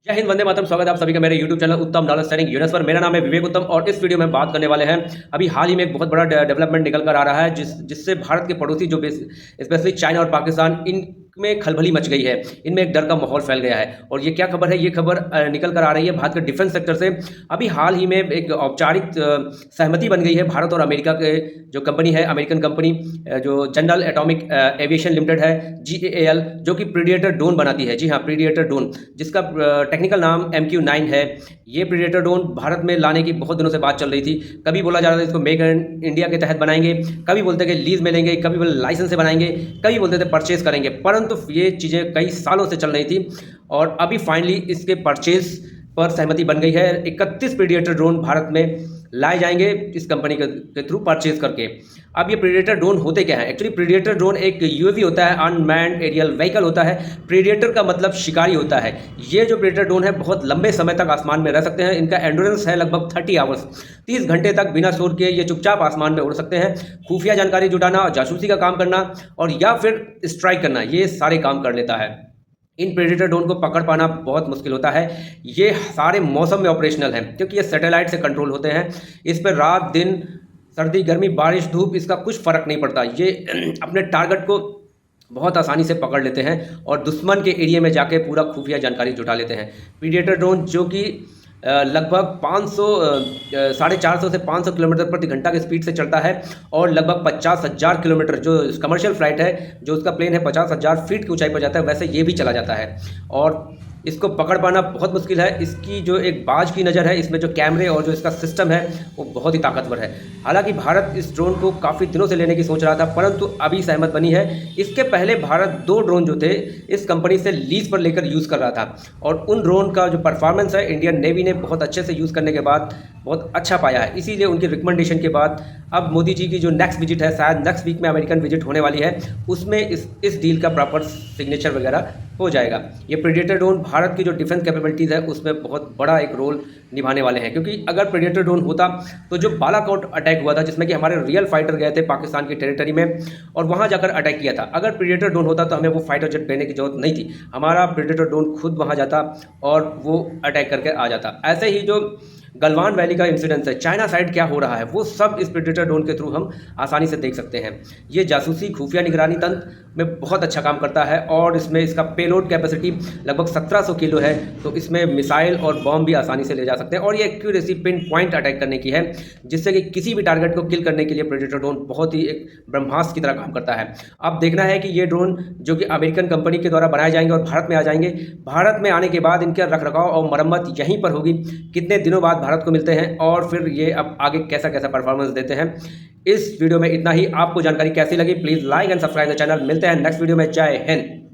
जय हिंद, वंदे मातरम। स्वागत है आप सभी का मेरे YouTube चैनल उत्तम नॉलेज शेयरिंग यूनिवर्स पर। मेरा नाम है विवेक उत्तम और इस वीडियो में बात करने वाले हैं अभी हाल ही में एक बहुत बड़ा डेवलपमेंट निकल कर आ रहा है जिससे भारत के पड़ोसी जो स्पेशली चाइना और पाकिस्तान इनमें खलबली मच गई है। इनमें एक डर का माहौल फैल गया है और ये क्या खबर है? ये खबर निकल कर आ रही है भारत के डिफेंस सेक्टर से। अभी हाल ही में एक औपचारिक सहमति बन गई है भारत और अमेरिका के जो कंपनी है, अमेरिकन कंपनी जो जनरल एटॉमिक एविएशन लिमिटेड है, GAL, जो कि प्रीडिएटर ड्रोन बनाती है। जी हाँ, प्रीडिएटर ड्रोन, जिसका टेक्निकल नाम MQ-9 है। ये प्रीडेटर ड्रोन भारत में लाने की बहुत दिनों से बात चल रही थी। कभी बोला जा रहा था इसको मेक इन इंडिया के तहत बनाएंगे, कभी बोलते कि लीज में लेंगे, कभी बोले लाइसेंस से बनाएंगे, कभी बोलते थे परचेज करेंगे। परंतु ये चीज़ें कई सालों से चल रही थी और अभी फाइनली इसके परचेज पर सहमति बन गई है। 31 प्रीडेटर ड्रोन भारत में लाए जाएंगे इस कंपनी के थ्रू परचेज करके। अब ये प्रीडेटर ड्रोन होते क्या है? एक्चुअली प्रीडेटर ड्रोन एक UAV होता है, अनमैन्ड एरियल व्हीकल होता है। प्रीडेटर का मतलब शिकारी होता है। ये जो प्रीडेटर ड्रोन है बहुत लंबे समय तक आसमान में रह सकते हैं। इनका एंड्योरेंस है लगभग 30 आवर्स, 30 घंटे तक बिना शोर के ये चुपचाप आसमान में उड़ सकते हैं। खुफिया जानकारी जुटाना, जासूसी का काम करना और या फिर स्ट्राइक करना, ये सारे काम कर लेता है। इन प्रेडेटर ड्रोन को पकड़ पाना बहुत मुश्किल होता है। ये सारे मौसम में ऑपरेशनल हैं क्योंकि ये सैटेलाइट से कंट्रोल होते हैं। इस पर रात दिन, सर्दी गर्मी, बारिश धूप, इसका कुछ फ़र्क नहीं पड़ता। ये अपने टारगेट को बहुत आसानी से पकड़ लेते हैं और दुश्मन के एरिया में जाके पूरा खुफिया जानकारी जुटा लेते हैं। प्रीडेटर ड्रोन जो कि लगभग 500 450 से 500 किलोमीटर प्रति घंटा की स्पीड से चलता है और लगभग 50,000 किलोमीटर, जो कमर्शियल फ्लाइट है, जो उसका प्लेन है 50,000 फीट की ऊंचाई पर जाता है, वैसे ये भी चला जाता है और इसको पकड़ पाना बहुत मुश्किल है। इसकी जो एक बाज की नज़र है, इसमें जो कैमरे और जो इसका सिस्टम है वो बहुत ही ताकतवर है। हालांकि भारत इस ड्रोन को काफ़ी दिनों से लेने की सोच रहा था, परंतु अभी सहमत बनी है। इसके पहले भारत 2 ड्रोन जो थे इस कंपनी से लीज पर लेकर यूज़ कर रहा था और उन ड्रोन का जो परफॉर्मेंस है इंडियन नेवी ने बहुत अच्छे से यूज़ करने के बाद बहुत अच्छा पाया है। इसीलिए उनकी रिकमेंडेशन के बाद अब मोदी जी की जो नेक्स्ट विजिट है, शायद नेक्स्ट वीक में अमेरिकन विजिट होने वाली है, उसमें इस डील का प्रॉपर सिग्नेचर वगैरह हो जाएगा। ये प्रेडेटर ड्रोन भारत की जो डिफेंस कैपेबिलिटीज़ है उसमें बहुत बड़ा एक रोल निभाने वाले हैं, क्योंकि अगर प्रेडेटर ड्रोन होता तो जो बालाकोट अटैक हुआ था, जिसमें कि हमारे रियल फाइटर गए थे पाकिस्तान की टेरिटरी में और वहां जाकर अटैक किया था, अगर प्रेडेटर ड्रोन होता तो हमें वो फाइटर जेट लेने की जरूरत नहीं थी। हमारा प्रेडेटर ड्रोन खुद वहां जाता और वो अटैक करके आ जाता। ऐसे ही जो गलवान वैली का इंसिडेंस है, चाइना साइड क्या हो रहा है, वो सब इस प्रेडेटर ड्रोन के थ्रू हम आसानी से देख सकते हैं। ये जासूसी खुफिया निगरानी तंत्र में बहुत अच्छा काम करता है और इसमें इसका पेलोड कैपेसिटी लगभग 1700 किलो है, तो इसमें मिसाइल और बॉम्ब भी आसानी से ले जा सकते हैं और ये एक्यूरेसी पिन पॉइंट अटैक करने की है, जिससे कि किसी भी टारगेट को किल करने के लिए प्रेडेटर ड्रोन बहुत ही एक ब्रह्मास्त्र की तरह काम करता है। अब देखना है कि ये ड्रोन जो कि अमेरिकन कंपनी के द्वारा बनाए जाएंगे और भारत में आ जाएंगे, भारत में आने के बाद इनका रखरखाव और मरम्मत यहीं पर होगी, कितने दिनों बाद भारत को मिलते हैं और फिर ये अब आगे कैसा कैसा परफॉर्मेंस देते हैं। इस वीडियो में इतना ही। आपको जानकारी कैसी लगी please like and subscribe the channel. मिलते हैं नेक्स्ट वीडियो में। जय हिंद।